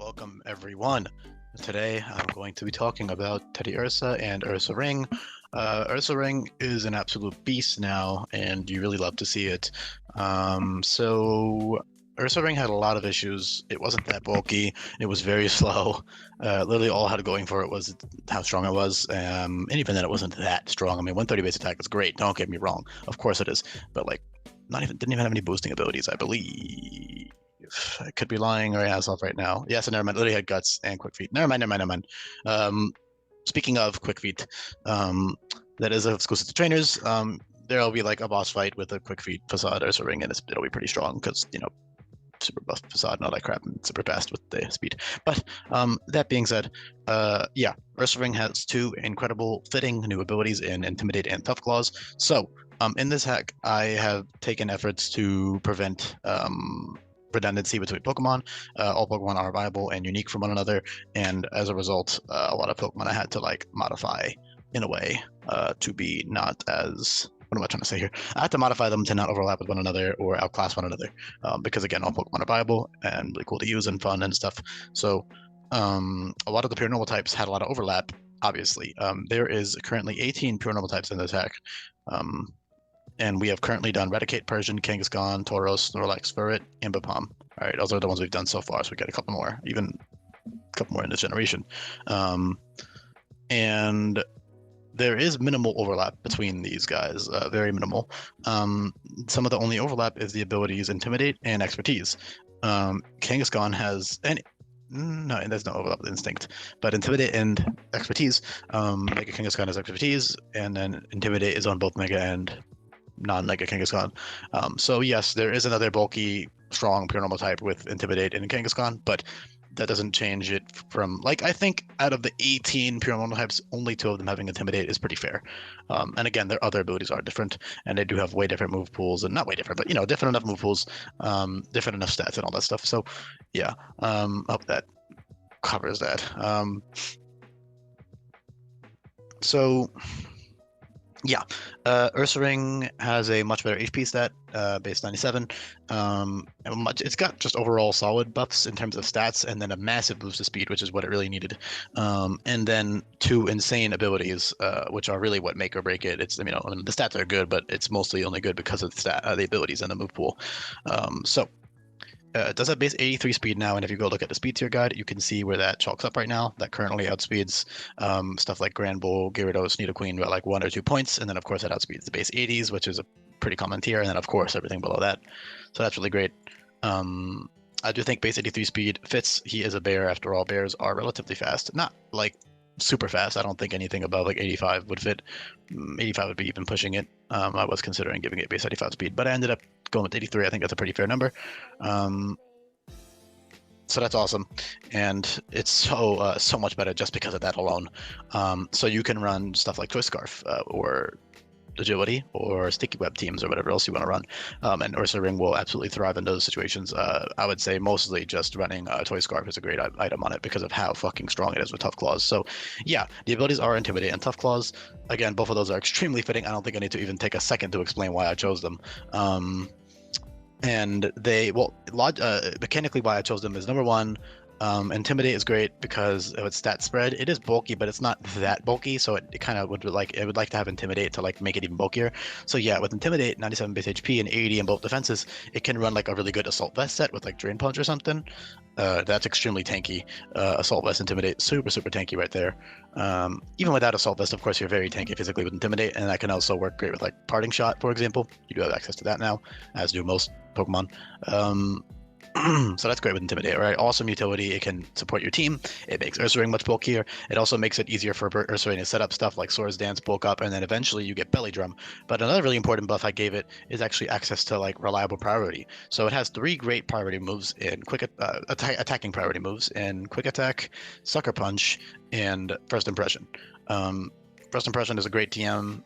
Welcome everyone. Today I'm going to be talking about Teddiursa and Ursaring. Ursaring is an absolute beast now, and you really love to see it. So Ursaring had a lot of issues. It wasn't that bulky. It was very slow. Literally all I had going for it was how strong it was. And even then, it wasn't that strong. I mean, 130 base attack is great. Don't get me wrong. Of course it is. But like, not even didn't even have any boosting abilities, I believe. I could be lying or myself right now. Yes, and never mind. Literally had guts and quick feet. Never mind, never mind, never mind. Um, Speaking of quick feet, um, that is exclusive to trainers. There'll be like a boss fight with a quick feet facade or ring, and it'll be pretty strong because super buff facade and all that crap, and super fast with the speed. But that being said, yeah, Ursaring has two incredible fitting new abilities in Intimidate and Tough Claws. So in this hack, I have taken efforts to prevent redundancy between Pokemon. All Pokemon are viable and unique from one another, and as a result, a lot of Pokemon I had to like modify in a way to be not as what am I trying to say here? I had to modify them to not overlap with one another or outclass one another, because again, all Pokemon are viable and really cool to use and fun and stuff. So a lot of the pure normal types had a lot of overlap. Obviously, there is currently 18 pure normal types in this hack. And we have currently done Raticate, Persian, Kangaskhan, Tauros, Snorlax, Furret, and Bapom. All right, those are the ones we've done so far. So we got a couple more, even a couple more in this generation. And there is minimal overlap between these guys, very minimal. Some of the only overlap is the abilities Intimidate and Expertise. Kangaskhan has any. No, there's no overlap with Instinct, but Intimidate and Expertise. Mega Kangaskhan has Expertise, and then Intimidate is on both Mega and non-Mega Kangaskhan. So yes, there is another bulky, strong pure normal type with Intimidate and Kangaskhan, but that doesn't change it from like I think out of the 18 pure normal types, only two of them having Intimidate is pretty fair. And again, their other abilities are different, and they do have way different move pools, and not way different, but different enough move pools, different enough stats and all that stuff. So yeah, I hope that covers that. So yeah, Ursaring has a much better HP stat, base 97. It's got just overall solid buffs in terms of stats, and then a massive boost to speed, which is what it really needed. And then two insane abilities, which are really what make or break it. I mean, the stats are good, but it's mostly only good because of the abilities and the move pool. It does have base 83 speed now, and if you go look at the speed tier guide, you can see where that chalks up right now. That currently outspeeds stuff like Grand Bull, Gyarados, Nidoqueen by like 1 or 2 points, and then of course that outspeeds the base 80s, which is a pretty common tier, and then of course everything below that. So that's really great. I do think base 83 speed fits. He is a bear after all. Bears are relatively fast, not like super fast. I don't think anything above like 85 would fit. 85 would be even pushing it. I was considering giving it base 85 speed, but I ended up going with 83. I think that's a pretty fair number. So that's awesome, and it's so much better just because of that alone. So you can run stuff like Choice Scarf or Agility or Sticky Web teams or whatever else you want to run, and Ursaring will absolutely thrive in those situations. I would say mostly just running Toy Scarf is a great item on it because of how fucking strong it is with Tough Claws. So yeah, the abilities are Intimidate and Tough Claws. Again, both of those are extremely fitting. I don't think I need to even take a second to explain why I chose them. And mechanically why I chose them is number one, Intimidate is great because of its stat spread. It is bulky, but it's not that bulky, so it kind of would like to have Intimidate to like make it even bulkier. So yeah, with Intimidate, 97 base HP and 80 in both defenses, it can run like a really good Assault Vest set with like Drain Punch or something. That's extremely tanky. Assault Vest, Intimidate, super tanky right there. Even without Assault Vest, of course, you're very tanky physically with Intimidate, and that can also work great with like Parting Shot, for example. You do have access to that now, as do most Pokemon. So that's great with Intimidate, right? Awesome utility. It can support your team. It makes Ursaring much bulkier. It also makes it easier for Ursaring to set up stuff like Swords Dance, bulk up, and then eventually you get Belly Drum. But another really important buff I gave it is actually access to like reliable priority. So it has 3 great priority moves in attacking priority moves in Quick Attack, Sucker Punch, and First Impression. First Impression is a great TM.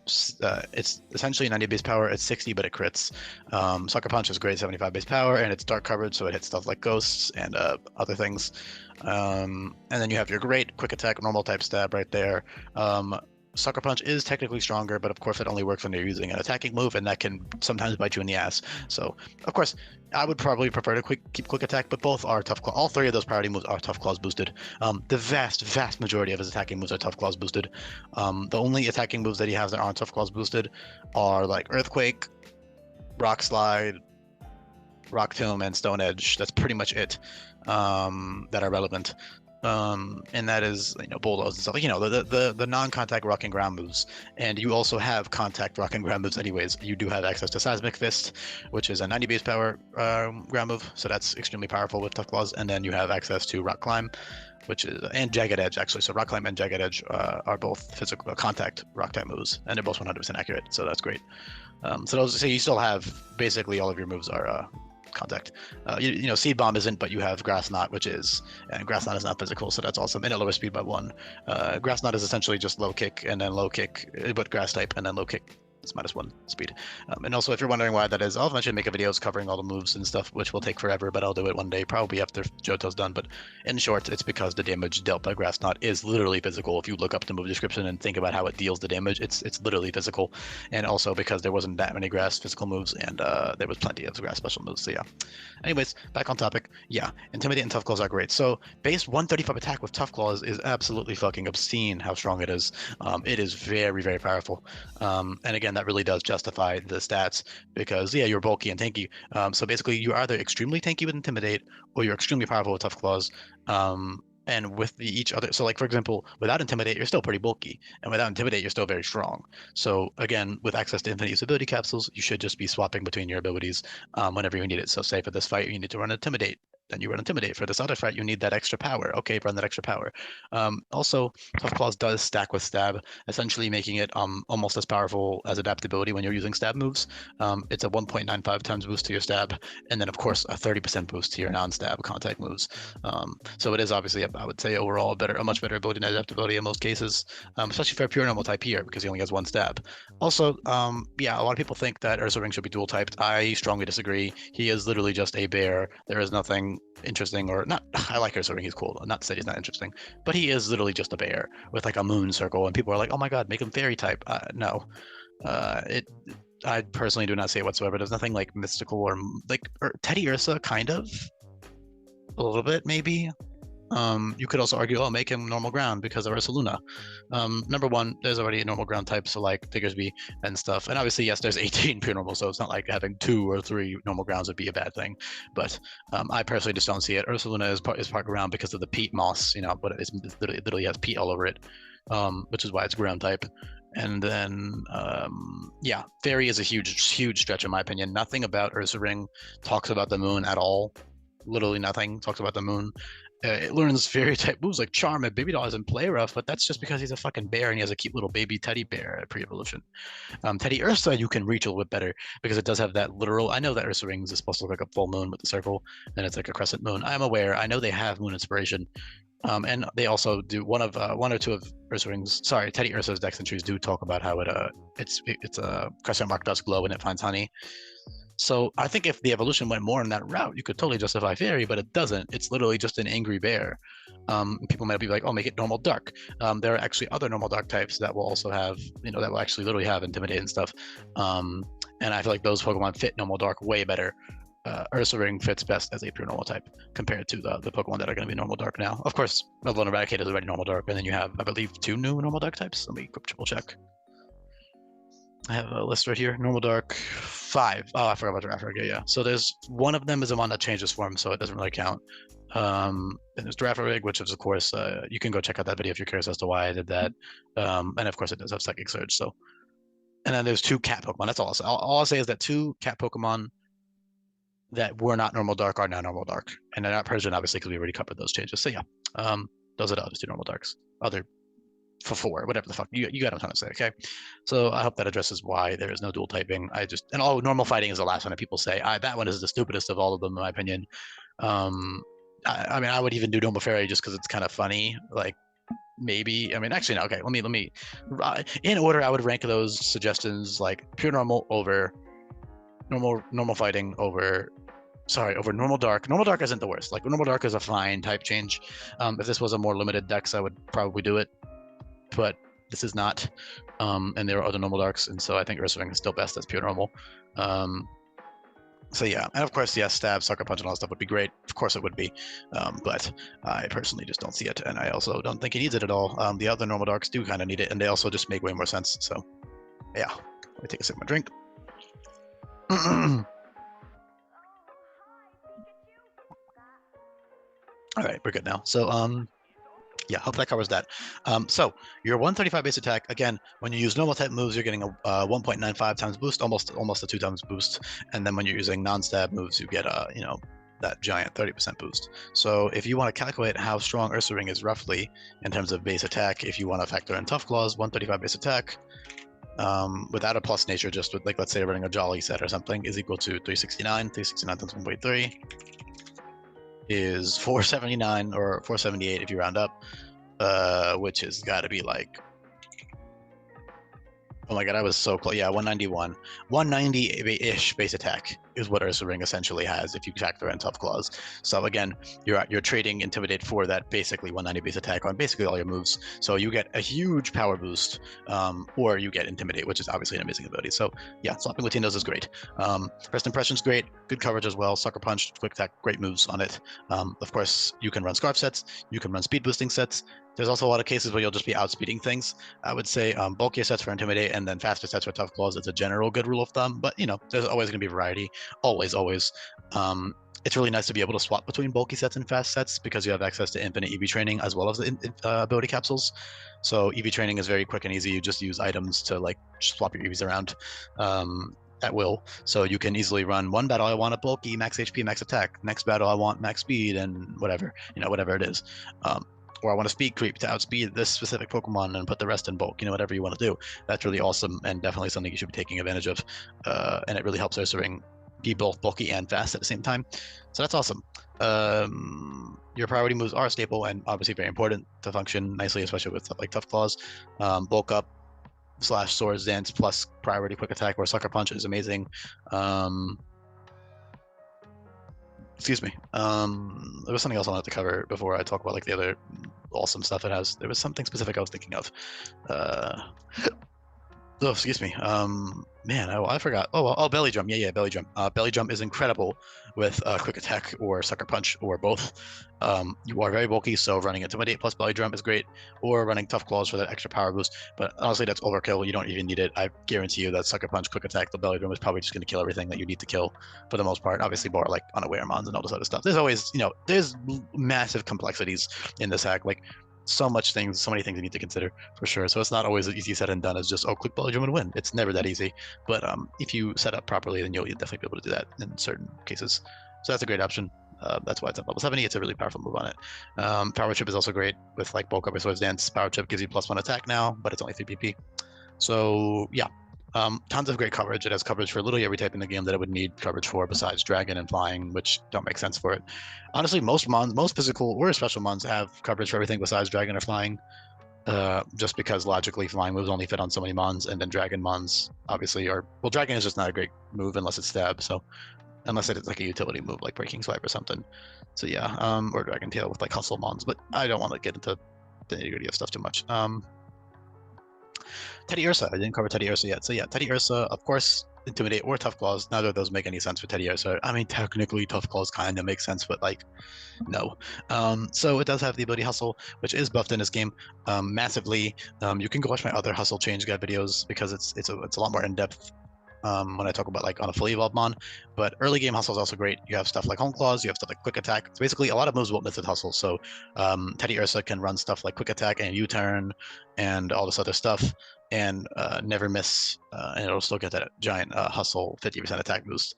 It's essentially 90 base power. It's 60, but it crits. Sucker Punch is great, 75 base power, and it's dark coverage, so it hits stuff like ghosts and other things. And then you have your great Quick Attack, normal type stab right there. Sucker Punch is technically stronger, but of course it only works when you're using an attacking move, and that can sometimes bite you in the ass. So, of course, I would probably prefer to keep Quick Attack, but both are Tough Claw. All three of those priority moves are Tough Claws boosted. The vast majority of his attacking moves are Tough Claws boosted. The only attacking moves that he has that aren't Tough Claws boosted are like Earthquake, Rock Slide, Rock Tomb, and Stone Edge. That's pretty much it that are relevant. And that is, bulldoze and stuff, the non-contact rock and ground moves. And you also have contact rock and ground moves anyways. You do have access to Seismic Fist, which is a 90 base power ground move, so that's extremely powerful with Tough Claws. And then you have access to Rock Climb, which is, and Jagged Edge actually. So Rock Climb and Jagged Edge are both physical contact rock type moves, and they're both 100% accurate, so that's great. So you still have basically all of your moves are contact. Seed Bomb isn't, but you have Grass Knot, which is, and Grass Knot is not physical, so that's awesome. And it lowers speed by 1. Grass Knot is essentially just low kick and then low kick, but grass type, and then low kick. It's -1 speed. And also, if you're wondering why that is, I'll eventually make a videos covering all the moves and stuff, which will take forever, but I'll do it one day, probably after Johto's done. But in short, it's because the damage dealt by Grass Knot is literally physical. If you look up the move description and think about how it deals the damage, it's literally physical. And also because there wasn't that many grass physical moves, and there was plenty of grass special moves. So yeah. Anyways, back on topic. Yeah, Intimidate and Tough Claws are great. So base 135 attack with Tough Claws is absolutely fucking obscene how strong it is. It is very powerful. And again, that really does justify the stats because yeah, you're bulky and tanky. So basically, you're either extremely tanky with Intimidate or you're extremely powerful with Tough Claws. And with each other, so like for example, without Intimidate, you're still pretty bulky, and without Intimidate, you're still very strong. So again, with access to infinite usability capsules, you should just be swapping between your abilities whenever you need it. So say for this fight, you need to run Intimidate. Then you run Intimidate. For this other fight, you need that extra power. Okay, run that extra power. Also, Tough Claws does stack with Stab, essentially making it almost as powerful as Adaptability when you're using Stab moves. It's a 1.95 times boost to your Stab, and then of course a 30% boost to your non-Stab contact moves. So it is obviously, I would say, overall a much better ability than Adaptability in most cases, especially for a pure normal type here because he only has 1 Stab. Also, yeah, a lot of people think that Ursaring should be dual typed. I strongly disagree. He is literally just a bear. There is nothing interesting or not. I like Ursaring, he's cool. Not to say he's not interesting, but he is literally just a bear with like a moon circle, and people are like, oh my god, make him fairy type. No, I personally do not see it whatsoever. There's nothing like mystical or like Teddiursa, kind of a little bit maybe. You could also argue, oh, make him normal ground because of Ursaluna. Number one, there's already a normal ground type, so like Diggersby and stuff. And obviously, yes, there's 18 pure normal, so it's not like having 2 or 3 normal grounds would be a bad thing. But I personally just don't see it. Ursaluna is part ground because of the peat moss, but it literally has peat all over it, which is why it's ground type. And then, yeah, Fairy is a huge stretch in my opinion. Nothing about Ursaring talks about the moon at all. Literally nothing talks about the moon. It learns fairy type moves like Charm and Baby Doll and Play Rough, but that's just because he's a fucking bear and he has a cute little baby teddy bear at pre-evolution. Teddiursa you can reach a little bit better because it does have that literal. I know that Ursaring is supposed to look like a full moon with the circle, and it's like a crescent moon. I'm aware. I know they have moon inspiration, and they also do one or two of Ursaring's. Sorry, Teddiursa's Dex entries do talk about how it's a crescent mark does glow when it finds honey. So I think if the evolution went more in that route, you could totally justify Fairy, but it doesn't. It's literally just an angry bear. People might be like, oh, make it normal dark. There are actually other normal dark types that will also have, that will actually literally have Intimidate and stuff. And I feel like those Pokemon fit normal dark way better. Ursaring fits best as a pure normal type compared to the Pokemon that are going to be normal dark now. Of course, Level Eradicate is already normal dark, and then you have, I believe, 2 new normal dark types. Let me triple check. I have a list right here. Normal Dark 5. Oh, I forgot about Giraffe. Yeah. So there's one of them is the one that changes form, so it doesn't really count. And there's Giraffe, which is of course you can go check out that video if you're curious as to why I did that. And of course it does have Psychic Surge. So, and then there's 2 cat Pokemon. That's all I'll say. All I'll say is that 2 cat Pokemon that were not normal dark are now normal dark, and they're not Persian obviously because we already covered those changes. So yeah, those are the other 2 normal darks. For 4, whatever the fuck you got what I'm trying to say. Okay, so I hope that addresses why there is no dual typing. And all normal fighting is the last one that people say. That one is the stupidest of all of them in my opinion. I mean, I would even do normal fairy just because it's kind of funny. Like maybe, I mean, actually no. Okay, let me in order. I would rank those suggestions like pure normal over normal fighting over normal dark. Normal dark isn't the worst. Like normal dark is a fine type change. If this was a more limited dex, I would probably do it. But This is not. And there are other normal darks, and so I think Ursaring is still best as pure normal. So yeah, and of course, yes, stab, sucker punch, and all that stuff would be great. Of course it would be, but I personally just don't see it, and I also don't think he needs it at all. The other normal darks do kind of need it, and they also just make way more sense. So yeah, let me take a sip of my drink. All right, we're good now. So yeah, hope that covers that. So your 135 base attack, again, when you use normal type moves, you're getting a 1.95 times boost, almost a 2 times boost. And then when you're using non-stab moves, you get a, that giant 30% boost. So if you want to calculate how strong Ursaring is roughly in terms of base attack, if you want to factor in Tough Claws, 135 base attack, without a plus nature, just with, like, let's say running a Jolly set or something, is equal to 369. 369 times 1.3 is 479 or 478 if you round up, which has got to be like, oh my god, I was so close. Yeah, 191. 190-ish base attack is what Ursaring essentially has if you factor in Tough Claws. So again, you're trading Intimidate for that basically 190 base attack on basically all your moves. So you get a huge power boost, or you get Intimidate, which is obviously an amazing ability. So yeah, swapping between those is great. First Impression's great, good coverage as well. Sucker Punch, Quick Attack, great moves on it. Of course, you can run Scarf sets, you can run Speed Boosting sets. There's also a lot of cases where you'll just be outspeeding things. I would say bulkier sets for Intimidate and then faster sets for Tough Claws is a general good rule of thumb, but there's always going to be variety. Always. It's really nice to be able to swap between bulky sets and fast sets because you have access to infinite EV training as well as the ability capsules. So EV training is very quick and easy. You just use items to like swap your EVs around at will. So you can easily run one battle I want a bulky, max HP, max attack. Next battle I want max speed and whatever it is. Or I want to speed creep to outspeed this specific Pokemon and put the rest in bulk, whatever you want to do. That's really awesome and definitely something you should be taking advantage of. And it really helps Ursaring be both bulky and fast at the same time. So that's awesome. Your priority moves are stable and obviously very important to function nicely, especially with stuff like Tough Claws. Bulk up / Swords Dance plus priority quick attack or Sucker Punch is amazing. Excuse me. There was something else I wanted to cover before I talk about like the other awesome stuff it has. There was something specific I was thinking of. Oh, excuse me. Man, I forgot. Oh, Belly Drum. Yeah, Belly Drum. Belly Drum is incredible with Quick Attack or Sucker Punch or both. You are very bulky, so running Intimidate plus Belly Drum is great, or running Tough Claws for that extra power boost. But honestly, that's overkill. You don't even need it. I guarantee you that Sucker Punch, Quick Attack, the Belly Drum is probably just going to kill everything that you need to kill for the most part. Obviously, more like unaware mons and all this other stuff. There's always, there's massive complexities in this hack. Like, so many things you need to consider for sure. So it's not always as easy said and done as just click Belly Drum and win. It's never that easy. But if you set up properly, then you'll definitely be able to do that in certain cases. So that's a great option. That's why it's at level 70. It's a really powerful move on it. Power Chip is also great with like bulk up or Swords Dance. Power Chip gives you +1 attack now, but it's only 3 PP. So yeah, tons of great coverage. It has coverage for literally every type in the game that it would need coverage for besides Dragon and Flying, which don't make sense for it. Honestly, most physical or special mons have coverage for everything besides Dragon or Flying, just because logically Flying moves only fit on so many mons, and then Dragon mons obviously are, well, Dragon is just not a great move unless it's Stab, so unless it's like a utility move like Breaking Swipe or something. So yeah, or Dragon Tail with like Hustle mons, but I don't want to get into the nitty-gritty of stuff too much. Teddiursa. I didn't cover Teddiursa yet. So yeah, Teddiursa, of course, Intimidate or Tough Claws. Neither of those make any sense for Teddiursa. I mean, technically, Tough Claws kind of makes sense, but like, no. So it does have the ability Hustle, which is buffed in this game massively. You can go watch my other Hustle change guide videos because it's a lot more in depth. When I talk about like on a fully evolved mon, but early game Hustle is also great. You have stuff like Home Claws, you have stuff like Quick Attack. So basically, a lot of moves won't miss with Hustle. So Teddiursa can run stuff like Quick Attack and U-turn and all this other stuff, and never miss, and it'll still get that giant Hustle 50% attack boost.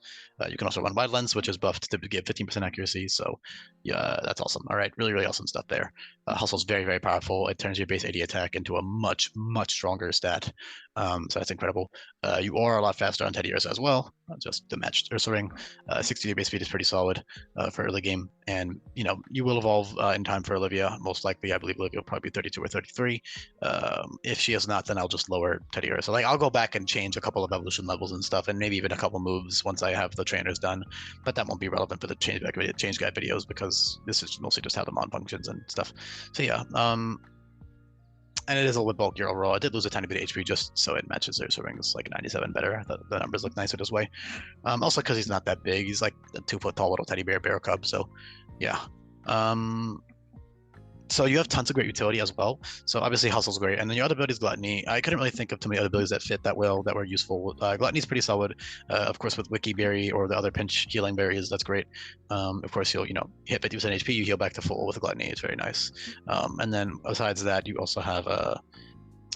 You can also run Wide Lens, which is buffed to give 15% accuracy. So yeah, that's awesome. All right, really, really awesome stuff there. Hustle's very, very powerful. It turns your base 80 attack into a much, much stronger stat. So that's incredible. You are a lot faster on Teddiursa as well, just to match Ursaring. 60 base speed is pretty solid for early game, and you will evolve in time for Olivia. Most likely, I believe Olivia will probably be 32 or 33. If she is not, then I'll just lower Teddiursa. Like, I'll go back and change a couple of evolution levels and stuff, and maybe even a couple moves once I have the trainers done. But that won't be relevant for the change guide videos because this is mostly just how the mon functions and stuff. So yeah, And it is a little bit bulkier overall. I did lose a tiny bit of HP just so it matches their Ursaring. It's like 97 better. The numbers look nicer this way. Also because he's not that big. He's like a 2 foot tall little teddy bear cub. So yeah. So you have tons of great utility as well. So obviously Hustle's great. And then your other ability is Gluttony. I couldn't really think of too many other abilities that fit that well, that were useful. Gluttony's pretty solid. Of course, with Wiki Berry or the other pinch healing berries, that's great. Of course, you'll, hit 50% HP, you heal back to full with Gluttony. It's very nice. And then besides that, you also have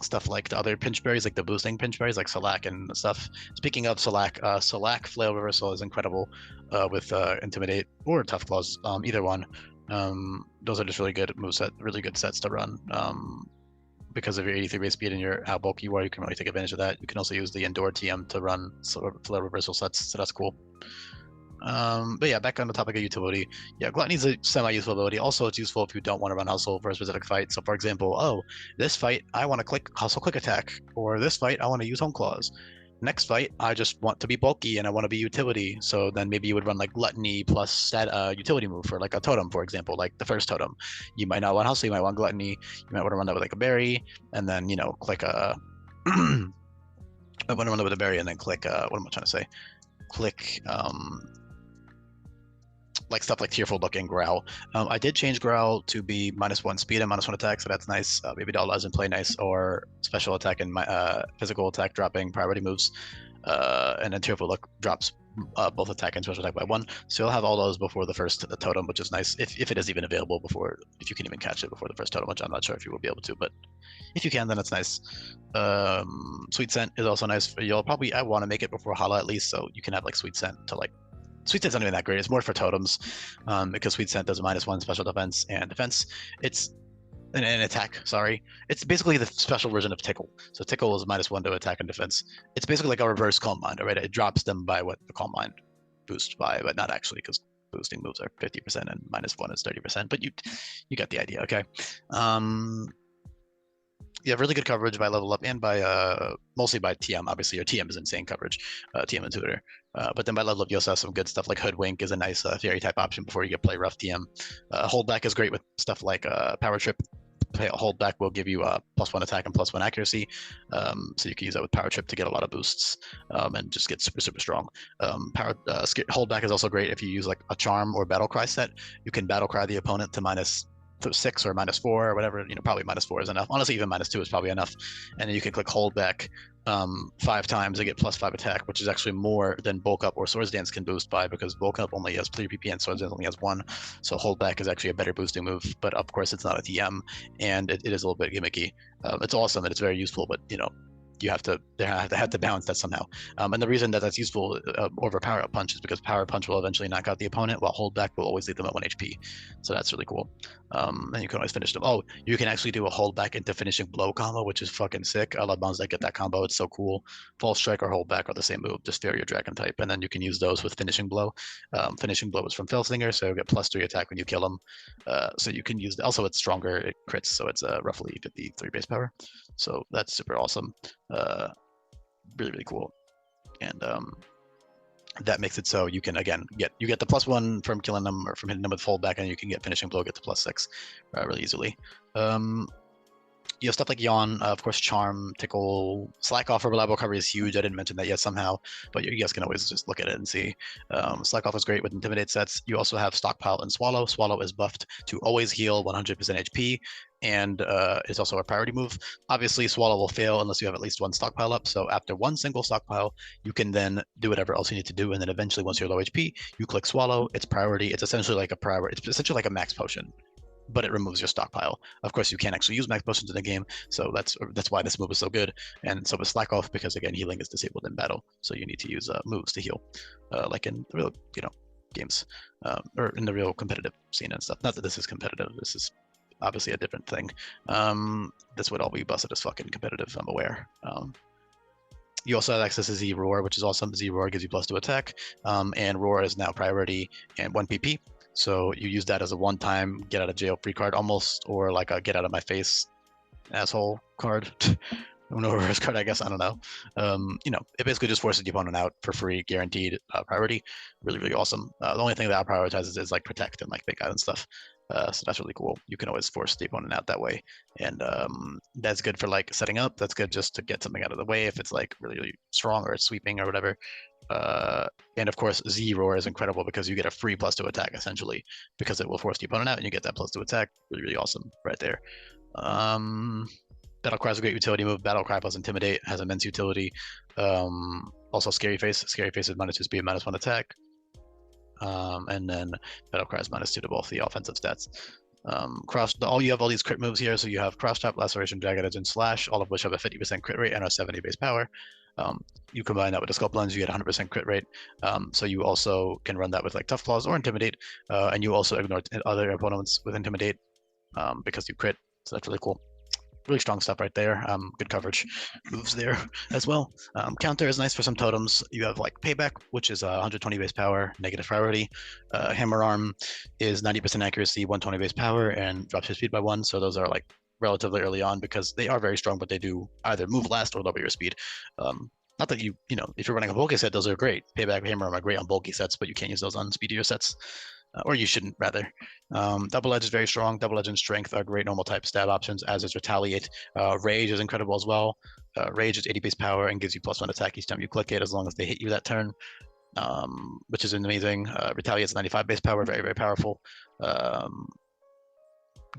stuff like the other pinch berries, like the boosting pinch berries, like Salac and stuff. Speaking of Salac Flail Reversal is incredible with Intimidate or Tough Claws, either one. Those are just really good moveset, really good sets to run. Because of your 83 base speed and your how bulky you are, you can really take advantage of that. You can also use the Endure TM to run Flail Reversal sets, so that's cool. But yeah, back on the topic of utility, yeah, Gluttony's a semi-useful ability. Also, it's useful if you don't want to run Hustle for a specific fight. So, for example, oh, this fight I want to click Hustle Quick Attack, or this fight I want to use Home Claws. Next fight, I just want to be bulky and I want to be utility. So then maybe you would run like Gluttony plus that utility move for like a totem, for example, like the first totem. You might not want Hustle, you might want Gluttony. You might want to run that with like a berry, and then click a. I want to run that with a berry and then click. What am I trying to say? Click like stuff like Tearful Look and Growl. I did change Growl to be -1 speed and -1 attack, so that's nice. Maybe that allows him play nice, or special attack and physical attack dropping priority moves. And then Tearful Look drops both attack and special attack by 1. So you'll have all those before the first totem, which is nice. If it is even available before, if you can even catch it before the first totem, which I'm not sure if you will be able to, but if you can, then it's nice. Sweet Scent is also nice. You'll probably, I want to make it before Hala at least, so you can have like Sweet Scent to like. Sweet Scent's not even that great. It's more for totems, because Sweet Scent does a -1 special defense and defense. It's an attack. Sorry, it's basically the special version of Tickle. So Tickle is -1 to attack and defense. It's basically like a reverse Calm Mind. Right? It drops them by what the Calm Mind boost by, but not actually, because boosting moves are 50% and -1 is 30%. But you get the idea. Okay. You have really good coverage by level up and by mostly by TM. Obviously, your TM is insane coverage, TM and Tutor. But then by level up, you also have some good stuff like Hoodwink is a nice fairy type option before you get play rough TM. Holdback is great with stuff like Power Trip. Holdback will give you +1 attack and +1 accuracy, so you can use that with Power Trip to get a lot of boosts and just get super strong. Holdback is also great if you use like a Charm or Battle Cry set. You can Battle Cry the opponent to -6 or -4 or whatever. Probably -4 is enough. Honestly, even -2 is probably enough. And then you can click hold back 5 times to get +5 attack, which is actually more than bulk up or swords dance can boost by, because bulk up only has 3 PP and swords dance only has 1. So hold back is actually a better boosting move, but of course it's not a TM, and it is a little bit gimmicky. It's awesome and it's very useful, but you have to balance that somehow. And the reason that that's useful over Power Up Punch is because Power Punch will eventually knock out the opponent, while Hold Back will always leave them at 1 HP. So that's really cool. And you can always finish them. Oh, you can actually do a Hold Back into Finishing Blow combo, which is fucking sick. I love mounts that get that combo. It's so cool. False Strike or Hold Back are the same move, just vary your Dragon type, and then you can use those with Finishing Blow. Finishing Blow is from Fellslinger, so you get +3 attack when you kill him. So you can use. Also, it's stronger. It crits, so it's roughly 53 base power. So that's super awesome. Really cool. And that makes it so you can again get the +1 from killing them or from hitting them with Foldback, and you can get Finishing Blow, get to +6 really easily. You have stuff like Yawn, of course, Charm, Tickle, Slack Off for reliable recovery is huge. I didn't mention that yet somehow, but you guys can always just look at it and see. Slack Off is great with Intimidate sets. You also have Stockpile and Swallow. Swallow is buffed to always heal 100% HP, and it's also a priority move. Obviously, Swallow will fail unless you have at least 1 stockpile up. So after 1 single stockpile, you can then do whatever else you need to do, and then eventually, once you're low HP, you click Swallow. It's priority. It's essentially like a priority. It's essentially like a max potion, but it removes your stockpile. Of course, you can't actually use max potions in the game, so that's why this move is so good. And so is Slack Off, because again, healing is disabled in battle, so you need to use moves to heal, like in the real games, or in the real competitive scene and stuff. Not that this is competitive. This is obviously a different thing. This would all be busted as fucking competitive, I'm aware. You also have access to Z Roar, which is awesome. Z Roar gives you +2 attack, and Roar is now priority and 1 PP. So you use that as a one-time get out of jail free card almost, or like a get out of my face asshole card. no reverse card, I guess. I don't know. It basically just forces the opponent out for free, guaranteed priority. Really, really awesome. The only thing that prioritizes is like protect and like big guys and stuff. So that's really cool. You can always force the opponent out that way, and that's good for like setting up. That's good just to get something out of the way if it's like really, really strong or it's sweeping or whatever. And of course, Z Roar is incredible because you get a free +2 attack essentially because it will force the opponent out and you get that +2 attack. Really, really awesome right there. Battle Cry is a great utility move. Battle Cry plus Intimidate has immense utility. Also, Scary Face. Scary Face is -2 speed, -1 attack. And then Battle Cry is -2 to both the offensive stats. You have all these crit moves here. So you have Cross Trap, Laceration, Jagged Edge, and Slash, all of which have a 50% crit rate and a 70 base power. You combine that with the Sculpt Lens, you get 100% crit rate. So you also can run that with like Tough Claws or Intimidate, and you also ignore other opponents with Intimidate because you crit. So that's really cool. Really strong stuff right there. Good coverage moves there as well. Counter is nice for some totems. You have like Payback, which is 120 base power, negative priority. Hammer Arm is 90% accuracy, 120 base power, and drops your speed by 1. So those are like relatively early on because they are very strong, but they do either move last or lower your speed. Not that if you're running a bulky set, those are great. Payback, Hammer Arm are great on bulky sets, but you can't use those on speedier sets. Or you shouldn't, rather. Double Edge is very strong. Double Edge and Strength are great normal type stab options, as is Retaliate. Rage is incredible as well. Rage is 80 base power and gives you +1 attack each time you click it, as long as they hit you that turn, which is amazing. Retaliate is 95 base power, very, very powerful.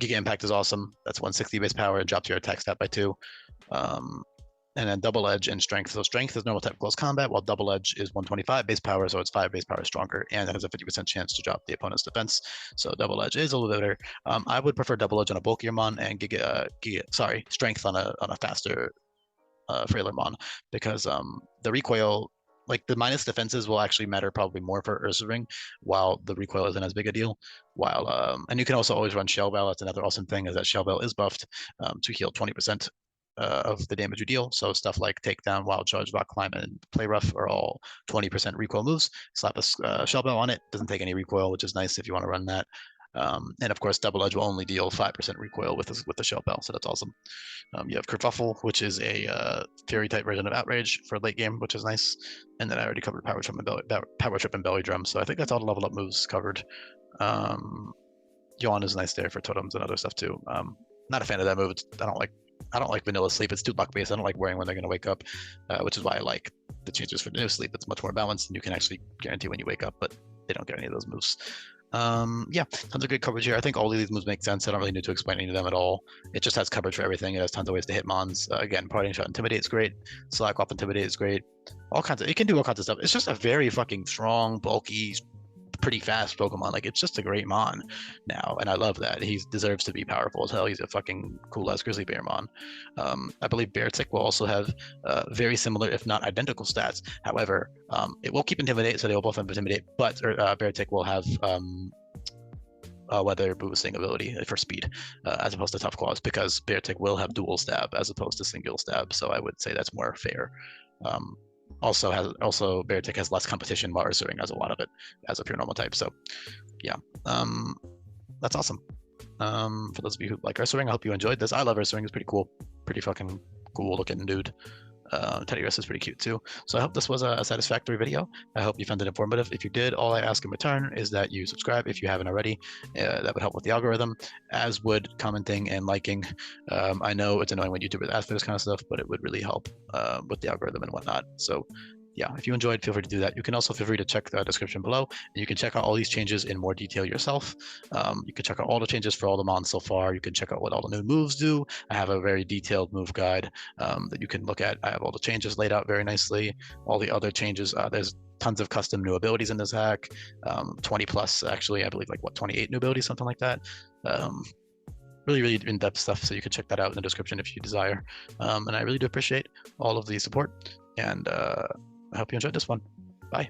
Giga Impact is awesome. That's 160 base power. It drops your attack stat by 2. And then Double Edge and Strength. So Strength is normal type close combat, while Double Edge is 125 base power, so it's 5 base power stronger, and it has a 50% chance to drop the opponent's defense. So Double Edge is a little better. I would prefer Double Edge on a bulkier mon and Strength on a faster, frailer mon, because the recoil, like the minus defenses, will actually matter probably more for Ursaring, while the recoil isn't as big a deal. And you can also always run Shell Bell. That's another awesome thing, is that Shell Bell is buffed to heal 20%. Of the damage you deal. So stuff like Takedown, Wild Charge, Rock Climb, and Play Rough are all 20% recoil moves. Slap a Shell Bell on it, doesn't take any recoil, which is nice if you want to run that. And of course, Double Edge will only deal 5% recoil with the Shell Bell, so that's awesome. You have Kerfuffle, which is a Fury type version of Outrage for late game, which is nice. And then I already covered Power Trip and Belly Drum, so I think that's all the level up moves covered. Yawn is nice there for totems and other stuff too. Not a fan of that move. I don't like vanilla sleep. It's too luck based. I don't like worrying when they're going to wake up, which is why I like the changes for vanilla sleep. It's much more balanced, and you can actually guarantee when you wake up, but they don't get any of those moves. Yeah, tons of good coverage here. I think all of these moves make sense. I don't really need to explain any of them at all. It just has coverage for everything. It has tons of ways to hit mons. Again, Parting Shot Intimidate is great. Slack Off Intimidate is great. It can do all kinds of stuff. It's just a very fucking strong, bulky, pretty fast Pokemon. Like, it's just a great mon now, and I love that. He deserves to be powerful as hell. He's a fucking cool ass Grizzly Bear mon. I believe Beartic will also have very similar, if not identical, stats. However, it will keep Intimidate, so they will both have Intimidate, but Beartic will have weather boosting ability for speed, as opposed to Tough Claws, because Beartic will have dual stab as opposed to single stab. So I would say that's more fair. Also Beartic has less competition, while Ursaring has a lot of it as a pure normal type. So yeah, that's awesome. For those of you who like Ursaring, I hope you enjoyed this. I love Ursaring. It's pretty cool, pretty fucking cool looking dude. Teddiursa is pretty cute too. So I hope this was a satisfactory video. I hope you found it informative. If you did, all I ask in return is that you subscribe if you haven't already. That would help with the algorithm, as would commenting and liking. I know it's annoying when YouTubers ask for this kind of stuff, but it would really help with the algorithm and whatnot. So yeah, if you enjoyed, feel free to do that. You can also feel free to check the description below, and you can check out all these changes in more detail yourself. You can check out all the changes for all the mons so far. You can check out what all the new moves do. I have a very detailed move guide that you can look at. I have all the changes laid out very nicely. All the other changes, there's tons of custom new abilities in this hack, 20 plus actually, I believe, like 28 new abilities, something like that. Really, really in-depth stuff, so you can check that out in the description if you desire. And I really do appreciate all of the support, and I hope you enjoyed this one. Bye.